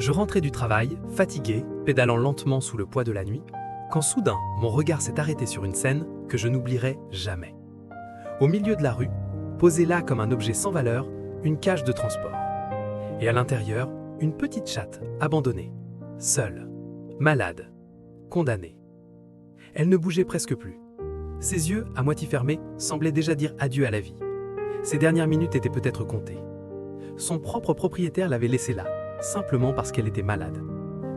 Je rentrais du travail, fatigué, pédalant lentement sous le poids de la nuit, quand soudain, mon regard s'est arrêté sur une scène que je n'oublierai jamais. Au milieu de la rue, posée là comme un objet sans valeur, une cage de transport. Et à l'intérieur, une petite chatte, abandonnée, seule, malade, condamnée. Elle ne bougeait presque plus. Ses yeux, à moitié fermés, semblaient déjà dire adieu à la vie. Ses dernières minutes étaient peut-être comptées. Son propre propriétaire l'avait laissée là, simplement parce qu'elle était malade.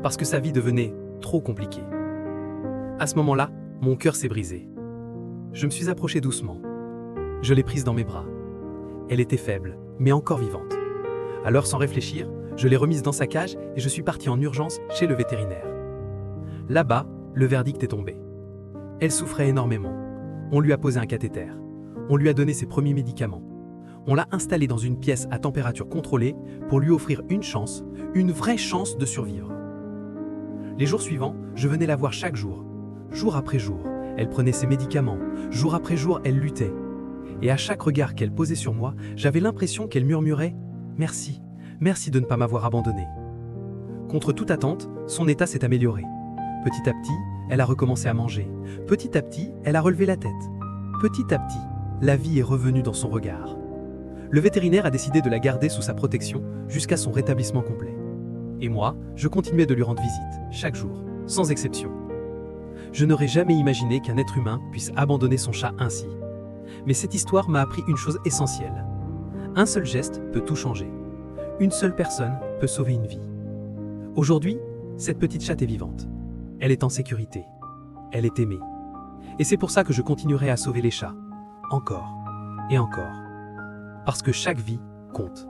Parce que sa vie devenait trop compliquée. À ce moment-là, mon cœur s'est brisé. Je me suis approché doucement. Je l'ai prise dans mes bras. Elle était faible, mais encore vivante. Alors, sans réfléchir, je l'ai remise dans sa cage et je suis parti en urgence chez le vétérinaire. Là-bas, le verdict est tombé. Elle souffrait énormément. On lui a posé un cathéter. On lui a donné ses premiers médicaments. On l'a installée dans une pièce à température contrôlée pour lui offrir une chance, une vraie chance de survivre. Les jours suivants, je venais la voir chaque jour. Jour après jour, elle prenait ses médicaments. Jour après jour, elle luttait. Et à chaque regard qu'elle posait sur moi, j'avais l'impression qu'elle murmurait « Merci, merci de ne pas m'avoir abandonné ». Contre toute attente, son état s'est amélioré. Petit à petit, elle a recommencé à manger. Petit à petit, elle a relevé la tête. Petit à petit, la vie est revenue dans son regard. Le vétérinaire a décidé de la garder sous sa protection jusqu'à son rétablissement complet. Et moi, je continuais de lui rendre visite, chaque jour, sans exception. Je n'aurais jamais imaginé qu'un être humain puisse abandonner son chat ainsi. Mais cette histoire m'a appris une chose essentielle. Un seul geste peut tout changer. Une seule personne peut sauver une vie. Aujourd'hui, cette petite chatte est vivante. Elle est en sécurité. Elle est aimée. Et c'est pour ça que je continuerai à sauver les chats. Encore et encore. Parce que chaque vie compte.